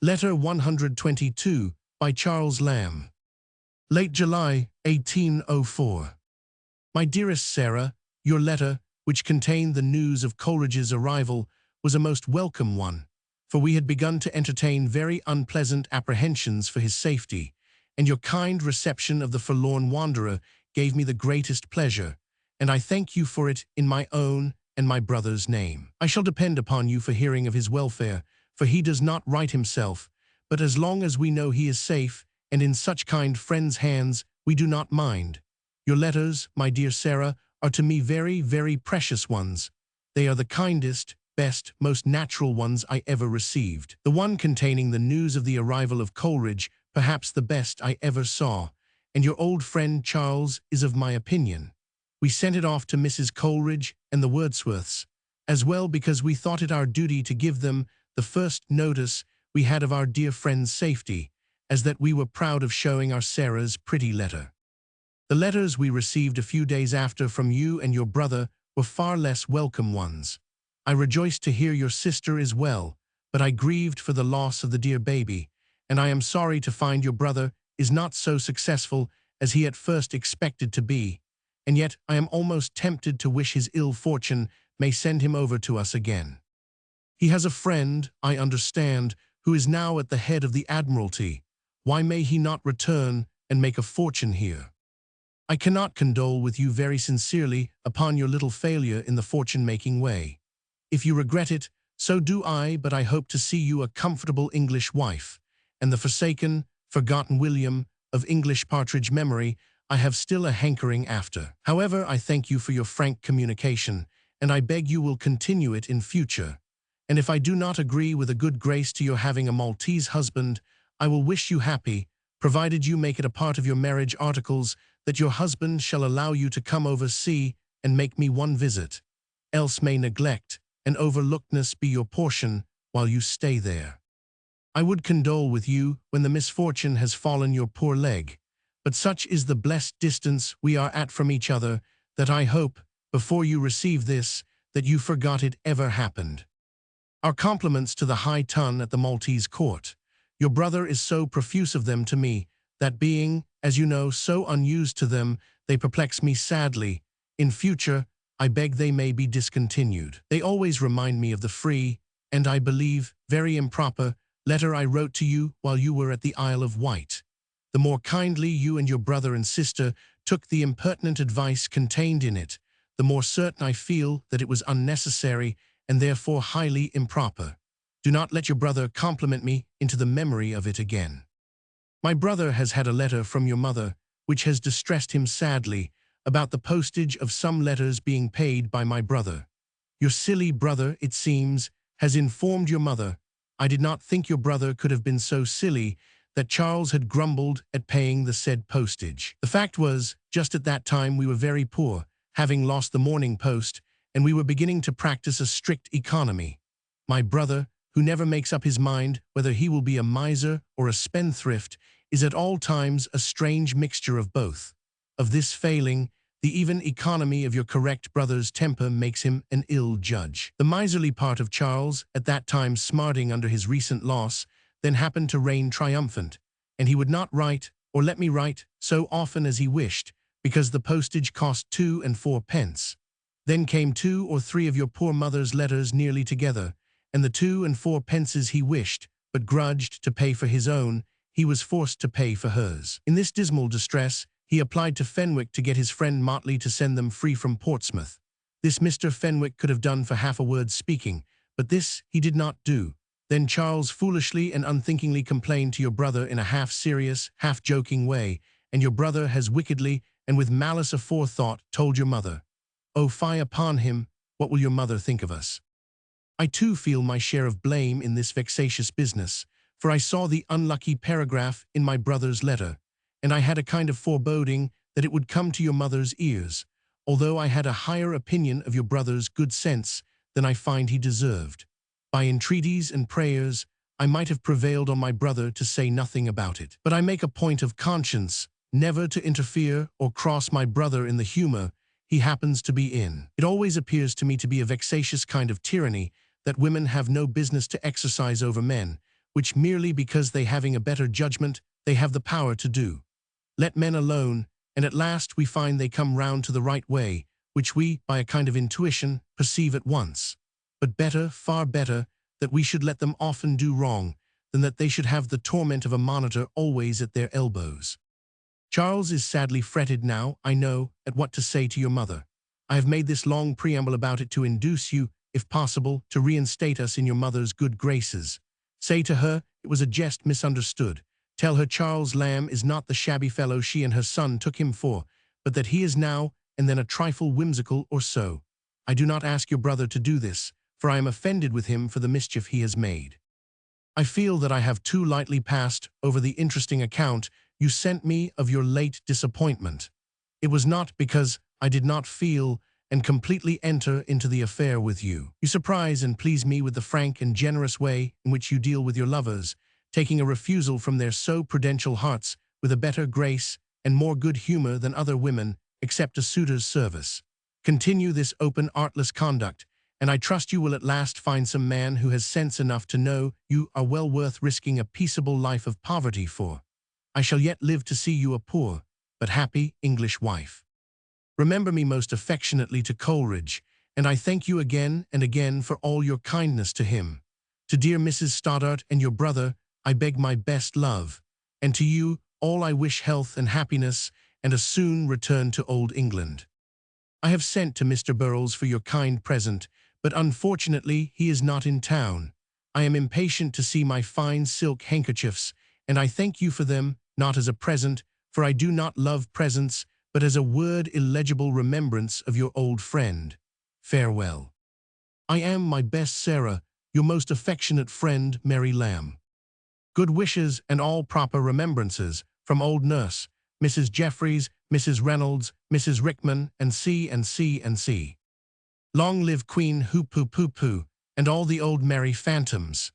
Letter 122 by Charles Lamb. Late July, 1804. My dearest Sarah, your letter, which contained the news of Coleridge's arrival, was a most welcome one, for we had begun to entertain very unpleasant apprehensions for his safety, and your kind reception of the forlorn wanderer gave me the greatest pleasure, and I thank you for it in my own and my brother's name. I shall depend upon you for hearing of his welfare, for he does not write himself, but as long as we know he is safe, and in such kind friends' hands, we do not mind. Your letters, my dear Sarah, are to me very, very precious ones. They are the kindest, best, most natural ones I ever received. The one containing the news of the arrival of Coleridge, perhaps the best I ever saw, and your old friend Charles is of my opinion. We sent it off to Mrs. Coleridge and the Wordsworths, as well because we thought it our duty to give them the first notice we had of our dear friend's safety, as that we were proud of showing our Sarah's pretty letter. The letters we received a few days after from you and your brother were far less welcome ones. I rejoiced to hear your sister is well, but I grieved for the loss of the dear baby, and I am sorry to find your brother is not so successful as he at first expected to be, and yet I am almost tempted to wish his ill fortune may send him over to us again. He has a friend, I understand, who is now at the head of the Admiralty. Why may he not return and make a fortune here? I cannot condole with you very sincerely upon your little failure in the fortune-making way. If you regret it, so do I, but I hope to see you a comfortable English wife, and the forsaken, forgotten William, of English partridge memory, I have still a hankering after. However, I thank you for your frank communication, and I beg you will continue it in future. And if I do not agree with a good grace to your having a Maltese husband, I will wish you happy, provided you make it a part of your marriage articles that your husband shall allow you to come over see and make me one visit. Else may neglect and overlookedness be your portion while you stay there. I would condole with you when the misfortune has fallen your poor leg, but such is the blessed distance we are at from each other that I hope, before you receive this, that you forgot it ever happened. Our compliments to the high ton at the Maltese court. Your brother is so profuse of them to me, that being, as you know, so unused to them, they perplex me sadly. In future, I beg they may be discontinued. They always remind me of the free, and I believe, very improper, letter I wrote to you while you were at the Isle of Wight. The more kindly you and your brother and sister took the impertinent advice contained in it, the more certain I feel that it was unnecessary and therefore highly improper. Do not let your brother compliment me into the memory of it again. My brother has had a letter from your mother, which has distressed him sadly, about the postage of some letters being paid by my brother. Your silly brother, it seems, has informed your mother. I did not think your brother could have been so silly that Charles had grumbled at paying the said postage. The fact was, just at that time we were very poor, having lost the Morning Post, and we were beginning to practice a strict economy. My brother, who never makes up his mind whether he will be a miser or a spendthrift, is at all times a strange mixture of both. Of this failing, the even economy of your correct brother's temper makes him an ill judge. The miserly part of Charles, at that time smarting under his recent loss, then happened to reign triumphant, and he would not write, or let me write, so often as he wished, because the postage cost 2 and 4 pence. Then came 2 or 3 of your poor mother's letters nearly together, and the 2 and 4 pences he wished, but grudged to pay for his own, he was forced to pay for hers. In this dismal distress, he applied to Fenwick to get his friend Motley to send them free from Portsmouth. This Mr. Fenwick could have done for half a word speaking, but this he did not do. Then Charles foolishly and unthinkingly complained to your brother in a half-serious, half-joking way, and your brother has wickedly and with malice aforethought told your mother. Oh, fie upon him, what will your mother think of us? I too feel my share of blame in this vexatious business, for I saw the unlucky paragraph in my brother's letter, and I had a kind of foreboding that it would come to your mother's ears, although I had a higher opinion of your brother's good sense than I find he deserved. By entreaties and prayers, I might have prevailed on my brother to say nothing about it. But I make a point of conscience never to interfere or cross my brother in the humor he happens to be in. It always appears to me to be a vexatious kind of tyranny that women have no business to exercise over men, which merely because they having a better judgment, they have the power to do. Let men alone, and at last we find they come round to the right way, which we, by a kind of intuition, perceive at once. But better, far better, that we should let them often do wrong, than that they should have the torment of a monitor always at their elbows. Charles is sadly fretted now, I know, at what to say to your mother. I have made this long preamble about it to induce you, if possible, to reinstate us in your mother's good graces. Say to her, it was a jest misunderstood. Tell her Charles Lamb is not the shabby fellow she and her son took him for, but that he is now and then a trifle whimsical or so. I do not ask your brother to do this, for I am offended with him for the mischief he has made. I feel that I have too lightly passed over the interesting account you sent me of your late disappointment. It was not because I did not feel and completely enter into the affair with you. You surprise and please me with the frank and generous way in which you deal with your lovers, taking a refusal from their so prudential hearts with a better grace and more good humor than other women accept a suitor's service. Continue this open, artless conduct, and I trust you will at last find some man who has sense enough to know you are well worth risking a peaceable life of poverty for. I shall yet live to see you a poor, but happy English wife. Remember me most affectionately to Coleridge, and I thank you again and again for all your kindness to him. To dear Mrs. Stoddart and your brother, I beg my best love, and to you all I wish health and happiness and a soon return to old England. I have sent to Mr. Burrows for your kind present, but unfortunately he is not in town. I am impatient to see my fine silk handkerchiefs, and I thank you for them, not as a present, for I do not love presents, but as a word illegible remembrance of your old friend. Farewell. I am, my best Sarah, your most affectionate friend, Mary Lamb. Good wishes and all proper remembrances from old nurse, Mrs. Jeffreys, Mrs. Reynolds, Mrs. Rickman, and C. and C. and C. Long live Queen Hoop Hoop Hoop Hoo, and all the old merry phantoms.